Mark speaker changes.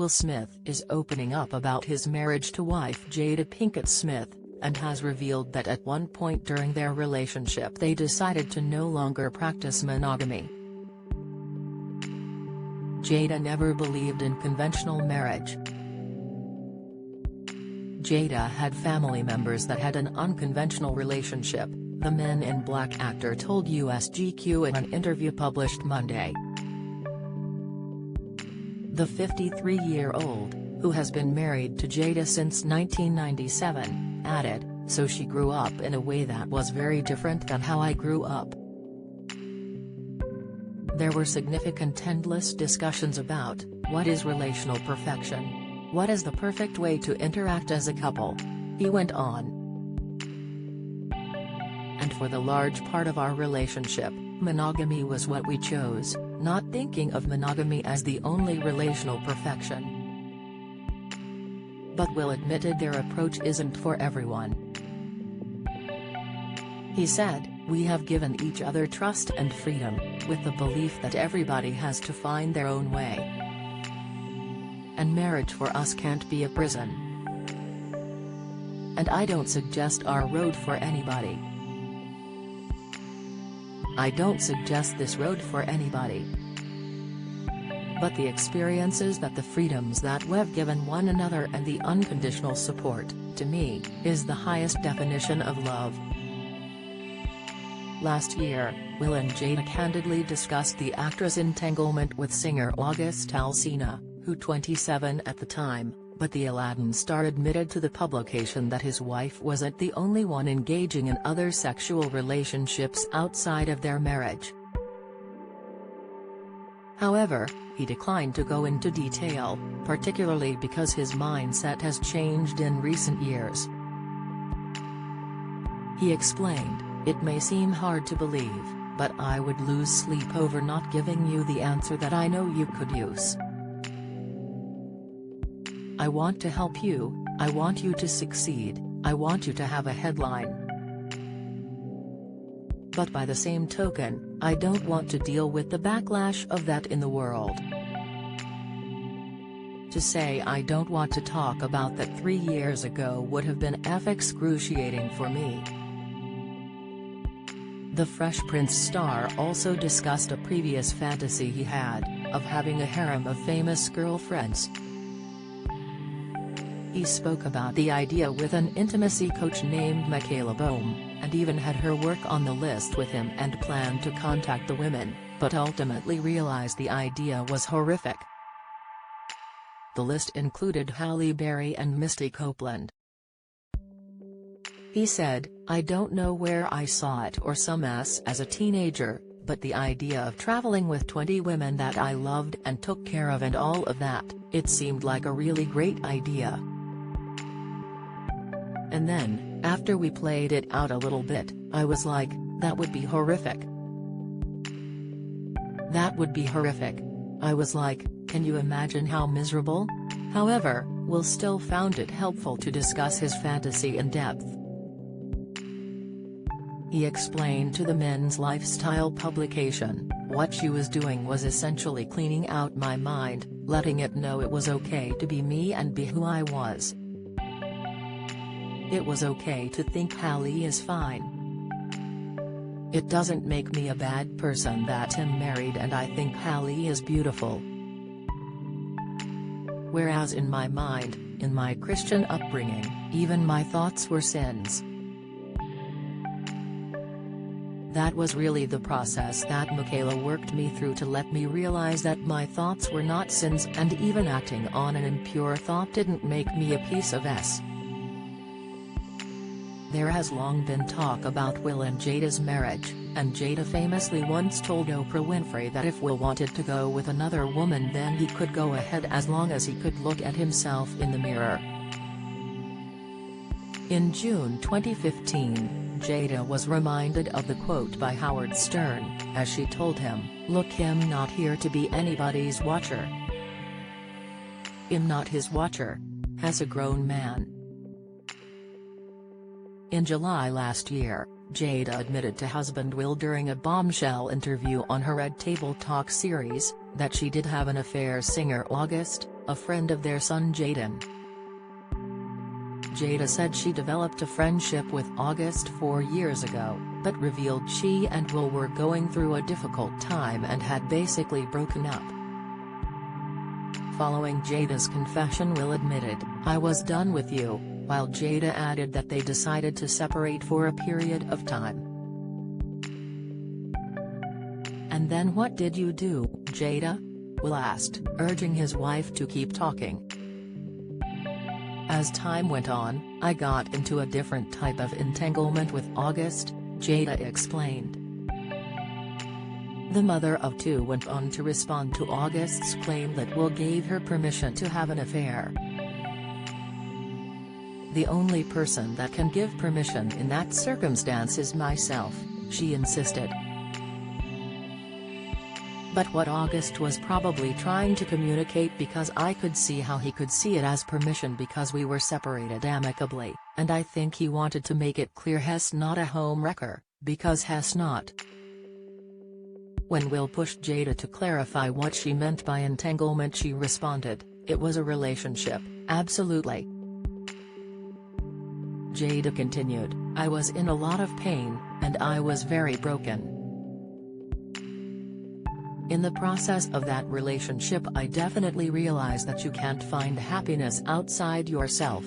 Speaker 1: Will Smith is opening up about his marriage to wife Jada Pinkett Smith, and has revealed that at one point during their relationship they decided to no longer practice monogamy. Jada never believed in conventional marriage. Jada had family members that had an unconventional relationship, the Men in Black actor told USGQ in an interview published Monday. The 53-year-old, who has been married to Jada since 1997, added, "So she grew up in a way that was very different than how I grew up." There were significant endless discussions about, what is relational perfection? What is the perfect way to interact as a couple? He went on. And for the large part of our relationship, monogamy was what we chose, not thinking of monogamy as the only relational perfection. But Will admitted their approach isn't for everyone. He said, "We have given each other trust and freedom, with the belief that everybody has to find their own way. And marriage for us can't be a prison. And I don't suggest our road for anybody. I don't suggest this road for anybody. But the experiences that the freedoms that we've given one another and the unconditional support, to me, is the highest definition of love." Last year, Will and Jada candidly discussed the actress' entanglement with singer August Alsina, who 27 at the time, but the Aladdin star admitted to the publication that his wife wasn't the only one engaging in other sexual relationships outside of their marriage. However, he declined to go into detail, particularly because his mindset has changed in recent years. He explained, "It may seem hard to believe, but I would lose sleep over not giving you the answer that I know you could use. I want to help you, I want you to succeed, I want you to have a headline. But by the same token, I don't want to deal with the backlash of that in the world. To say I don't want to talk about that 3 years ago would have been excruciating for me." The Fresh Prince star also discussed a previous fantasy he had, of having a harem of famous girlfriends. He spoke about the idea with an intimacy coach named Michaela Boehm, and even had her work on the list with him and planned to contact the women, but ultimately realized the idea was horrific. The list included Halle Berry and Misty Copeland. He said, "I don't know where I saw it or some mess as a teenager, but the idea of traveling with 20 women that I loved and took care of and all of that, it seemed like a really great idea. And then, after we played it out a little bit, I was like, that would be horrific. That would be horrific. I was like, can you imagine how miserable?" However, Will still found it helpful to discuss his fantasy in depth. He explained to the men's lifestyle publication, "What she was doing was essentially cleaning out my mind, letting it know it was okay to be me and be who I was. It was okay to think Halle is fine. It doesn't make me a bad person that I'm married and I think Halle is beautiful. Whereas in my mind, in my Christian upbringing, even my thoughts were sins." That was really the process that Michaela worked me through to let me realize that my thoughts were not sins, and even acting on an impure thought didn't make me a piece of s." There has long been talk about Will and Jada's marriage, and Jada famously once told Oprah Winfrey that if Will wanted to go with another woman then he could go ahead as long as he could look at himself in the mirror. In June 2015, Jada was reminded of the quote by Howard Stern, as she told him, "Look, I'm not here to be anybody's watcher. I'm not his watcher. As a grown man." In July last year, Jada admitted to husband Will during a bombshell interview on her Red Table Talk series, that she did have an affair singer August, a friend of their son Jaden. Jada said she developed a friendship with August 4 years ago, but revealed she and Will were going through a difficult time and had basically broken up. Following Jada's confession, Will admitted, "I was done with you," while Jada added that they decided to separate for a period of time. "And then what did you do, Jada?" Will asked, urging his wife to keep talking. "As time went on, I got into a different type of entanglement with August," Jada explained. The mother of two went on to respond to August's claim that Will gave her permission to have an affair. "The only person that can give permission in that circumstance is myself," she insisted. "But what August was probably trying to communicate, because I could see how he could see it as permission because we were separated amicably, and I think he wanted to make it clear he's not a home wrecker, because he's not." When Will pushed Jada to clarify what she meant by entanglement, she responded, "It was a relationship, absolutely." Jada continued, "I was in a lot of pain, and I was very broken. In the process of that relationship I definitely realized that you can't find happiness outside yourself,